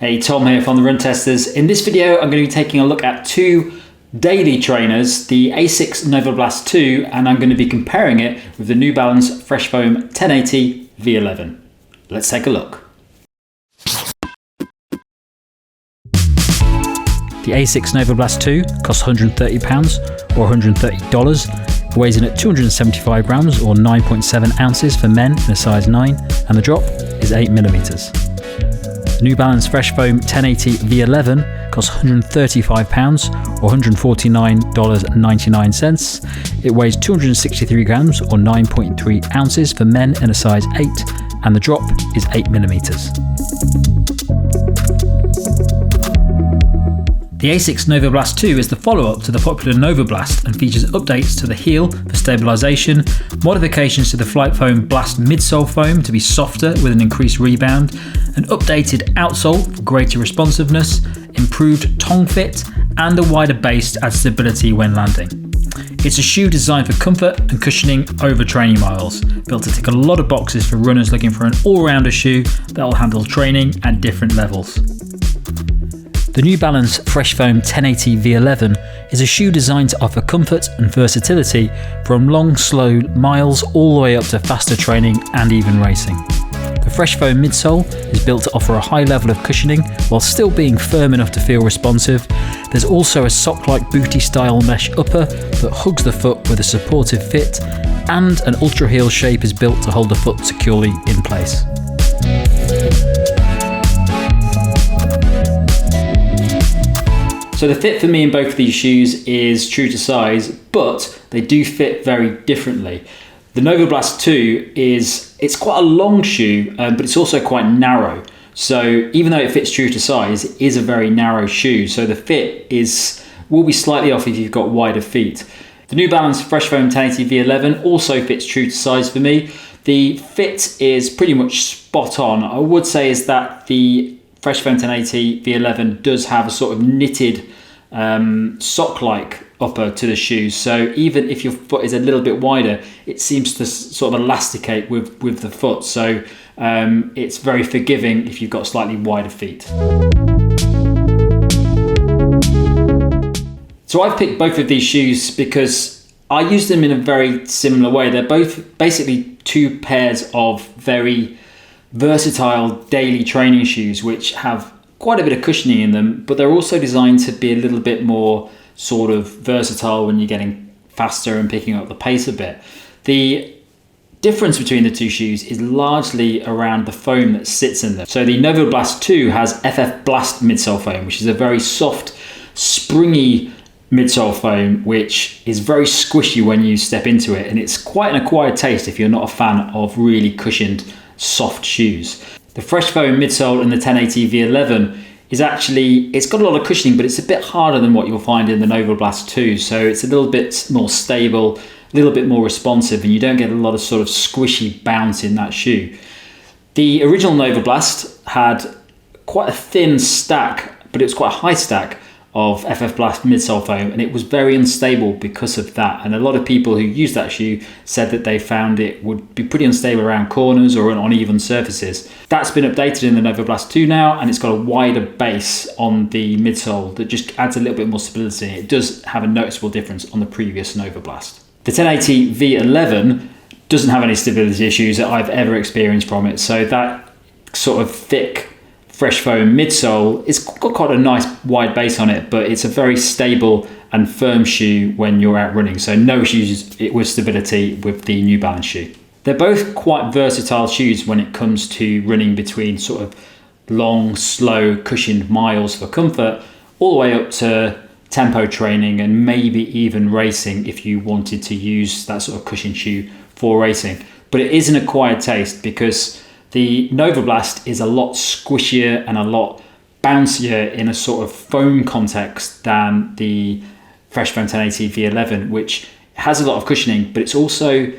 Hey, Tom here from the Run Testers. In this video, I'm going to be taking a look at two daily trainers, the Asics Novablast 2, and I'm going to be comparing it with the New Balance Fresh Foam 1080 V11. Let's take a look. The Asics Novablast 2 costs £130 or $130. It weighs in at 275 grams or 9.7 ounces for men in a size 9, and the drop is 8mm. The New Balance Fresh Foam 1080 V11 costs £135 or $149.99. It weighs 263 grams or 9.3 ounces for men in a size 8, and the drop is 8mm. The Asics Novablast 2 is the follow-up to the popular Novablast and features updates to the heel for stabilisation, modifications to the Flight Foam Blast midsole foam to be softer with an increased rebound, an updated outsole for greater responsiveness, improved tongue fit, and a wider base to add stability when landing. It's a shoe designed for comfort and cushioning over training miles, built to tick a lot of boxes for runners looking for an all-rounder shoe that will handle training at different levels. The New Balance Fresh Foam 1080 V11 is a shoe designed to offer comfort and versatility from long, slow miles all the way up to faster training and even racing. The Fresh Foam midsole is built to offer a high level of cushioning while still being firm enough to feel responsive. There's also a sock-like booty style mesh upper that hugs the foot with a supportive fit, and an ultra heel shape is built to hold the foot securely in place. So the fit for me in both of these shoes is true to size, but they do fit very differently. The Novablast 2 it's quite a long shoe, but it's also quite narrow. So even though it fits true to size, it is a very narrow shoe. So the fit will be slightly off if you've got wider feet. The New Balance Fresh Foam 1080 V11 also fits true to size for me. The fit is pretty much spot on. I would say is that the Fresh Foam 1080 V11 does have a sort of knitted sock-like upper to the shoe, so even if your foot is a little bit wider, it seems to sort of elasticate with the foot, so it's very forgiving if you've got slightly wider feet. So I've picked both of these shoes because I use them in a very similar way. They're both basically two pairs of very versatile daily training shoes which have quite a bit of cushioning in them, but they're also designed to be a little bit more sort of versatile when you're getting faster and picking up the pace a bit. The difference between the two shoes is largely around the foam that sits in them. So the Novablast 2 has FF Blast midsole foam, which is a very soft, springy midsole foam which is very squishy when you step into it, and it's quite an acquired taste if you're not a fan of really cushioned soft shoes. The Fresh Foam midsole in the 1080 V11 is it's got a lot of cushioning, but it's a bit harder than what you'll find in the Novablast 2, so it's a little bit more stable, a little bit more responsive, and you don't get a lot of sort of squishy bounce in that shoe. The original Novablast had quite a thin stack, but it was quite a high stack of FF Blast midsole foam, and it was very unstable because of that, and a lot of people who used that shoe said that they found it would be pretty unstable around corners or on uneven surfaces. That's been updated in the Novablast 2 now, and it's got a wider base on the midsole that just adds a little bit more stability. It does have a noticeable difference on the previous Novablast. The 1080 V11 doesn't have any stability issues that I've ever experienced from it, so that sort of thick Fresh Foam midsole, it's got quite a nice wide base on it, but it's a very stable and firm shoe when you're out running, so no issues with stability with the New Balance shoe. They're both quite versatile shoes when it comes to running between sort of long, slow, cushioned miles for comfort, all the way up to tempo training and maybe even racing if you wanted to use that sort of cushioned shoe for racing. But it is an acquired taste because the Novablast is a lot squishier and a lot bouncier in a sort of foam context than the Fresh Foam 1080 V11, which has a lot of cushioning, but it's also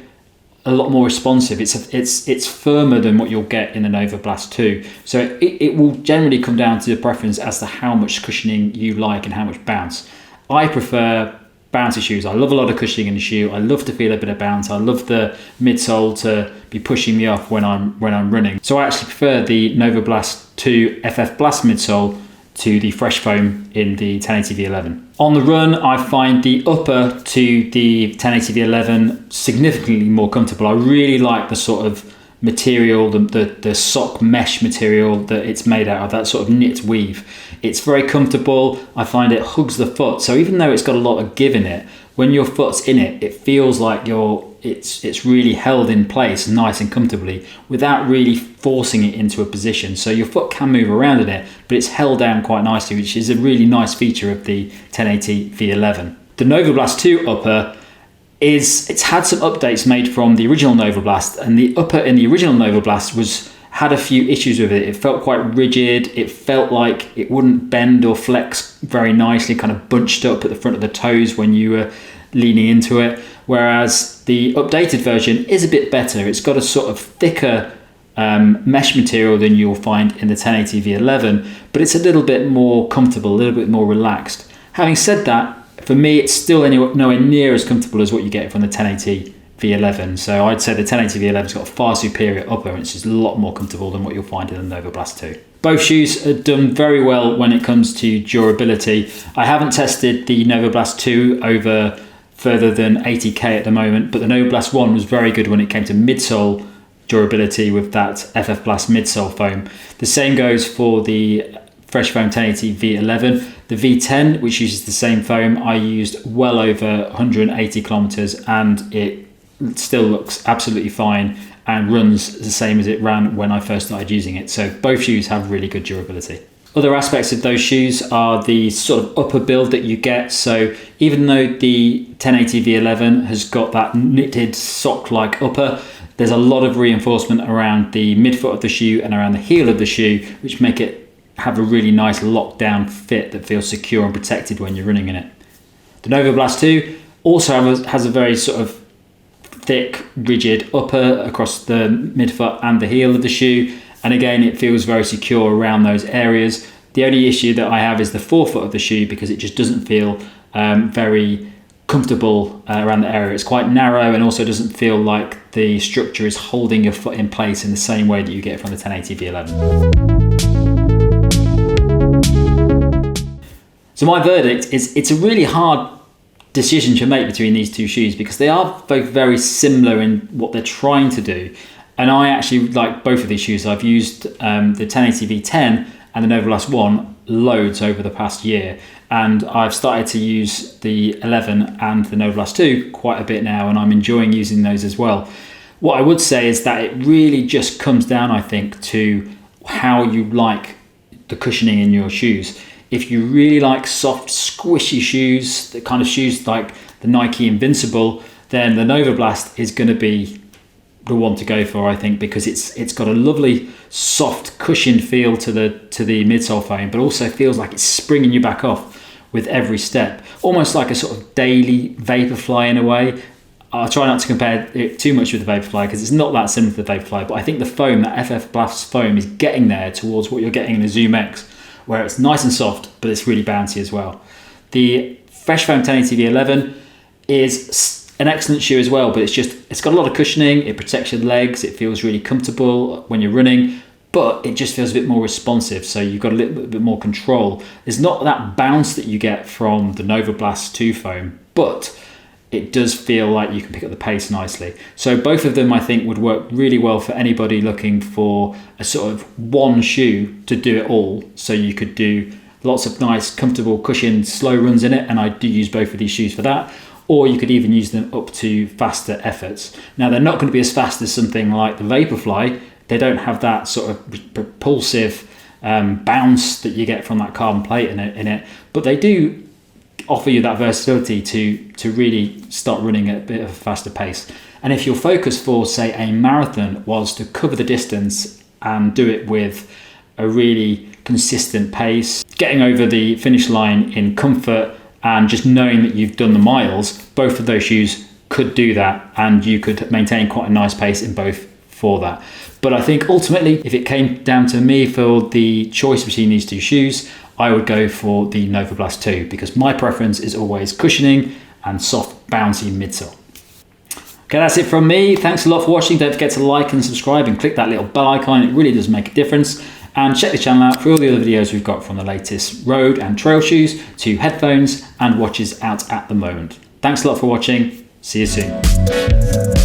a lot more responsive. It's firmer than what you'll get in the Novablast 2. So it will generally come down to the preference as to how much cushioning you like and how much bounce. I prefer bouncy shoes. I love a lot of cushioning in the shoe. I love to feel a bit of bounce. I love the midsole to be pushing me off when I'm running. So I actually prefer the Novablast 2 FF Blast midsole to the Fresh Foam in the 1080 V11. On the run, I find the upper to the 1080 V11 significantly more comfortable. I really like the sort of material, the sock mesh material that it's made out of, that sort of knit weave. It's very comfortable. I find it hugs the foot. So even though it's got a lot of give in it, when your foot's in it, it feels like it's really held in place nice and comfortably without really forcing it into a position. So your foot can move around in it, but it's held down quite nicely, which is a really nice feature of the 1080 V11. The Novablast 2 upper it's had some updates made from the original Novablast, and the upper in the original Novablast had a few issues with it. It felt quite rigid. It felt like it wouldn't bend or flex very nicely, kind of bunched up at the front of the toes when you were leaning into it. Whereas the updated version is a bit better. It's got a sort of thicker mesh material than you'll find in the 1080 V11, but it's a little bit more comfortable, a little bit more relaxed. Having said that, for me, it's still nowhere near as comfortable as what you get from the 1080 V11. So I'd say the 1080 V11's got a far superior upper, and it's just a lot more comfortable than what you'll find in the Novablast 2. Both shoes are done very well when it comes to durability. I haven't tested the Novablast 2 over further than 80k at the moment, but the Novablast 1 was very good when it came to midsole durability with that FF Blast midsole foam. The same goes for the Fresh Foam 1080 V11. The V10, which uses the same foam, I used well over 180 kilometers, and it still looks absolutely fine and runs the same as it ran when I first started using it. So both shoes have really good durability. Other aspects of those shoes are the sort of upper build that you get. So even though the 1080 V11 has got that knitted sock-like upper, there's a lot of reinforcement around the midfoot of the shoe and around the heel of the shoe, which make it have a really nice lockdown fit that feels secure and protected when you're running in it. The Novablast 2 also has a very sort of thick, rigid upper across the midfoot and the heel of the shoe, and again it feels very secure around those areas. The only issue that I have is the forefoot of the shoe, because it just doesn't feel very comfortable around the area. It's quite narrow, and also doesn't feel like the structure is holding your foot in place in the same way that you get from the 1080 V11. So my verdict is it's a really hard decision to make between these two shoes, because they are both very similar in what they're trying to do. And I actually like both of these shoes. I've used the 1080 V10 and the Novablast 1 loads over the past year. And I've started to use the 11 and the Novablast 2 quite a bit now, and I'm enjoying using those as well. What I would say is that it really just comes down, I think, to how you like the cushioning in your shoes. If you really like soft, squishy shoes, the kind of shoes like the Nike Invincible, then the Novablast is going to be the one to go for, I think, because it's got a lovely soft cushioned feel to the midsole foam, but also feels like it's springing you back off with every step, almost like a sort of daily Vaporfly in a way. I'll try not to compare it too much with the Vaporfly, because it's not that similar to the Vaporfly, but I think the foam, that FF Blast foam, is getting there towards what you're getting in the Zoom X, where it's nice and soft, but it's really bouncy as well. The Fresh Foam 1080 V11 is an excellent shoe as well, but it's got a lot of cushioning, it protects your legs, it feels really comfortable when you're running, but it just feels a bit more responsive, so you've got a little bit more control. There's not that bounce that you get from the Novablast 2 foam, but it does feel like you can pick up the pace nicely. So both of them, I think, would work really well for anybody looking for a sort of one shoe to do it all. So you could do lots of nice, comfortable, cushioned, slow runs in it, and I do use both of these shoes for that. Or you could even use them up to faster efforts. Now, they're not going to be as fast as something like the Vaporfly. They don't have that sort of propulsive bounce that you get from that carbon plate in it, but they do offer you that versatility to really start running at a bit of a faster pace. And if your focus for, say, a marathon was to cover the distance and do it with a really consistent pace, getting over the finish line in comfort and just knowing that you've done the miles, both of those shoes could do that, and you could maintain quite a nice pace in both for that. But I think ultimately, if it came down to me for the choice between these two shoes, I would go for the Novablast 2, because my preference is always cushioning and soft, bouncy midsole. Okay, that's it from me. Thanks a lot for watching. Don't forget to like and subscribe and click that little bell icon. It really does make a difference. And check the channel out for all the other videos we've got, from the latest road and trail shoes to headphones and watches out at the moment. Thanks a lot for watching. See you soon.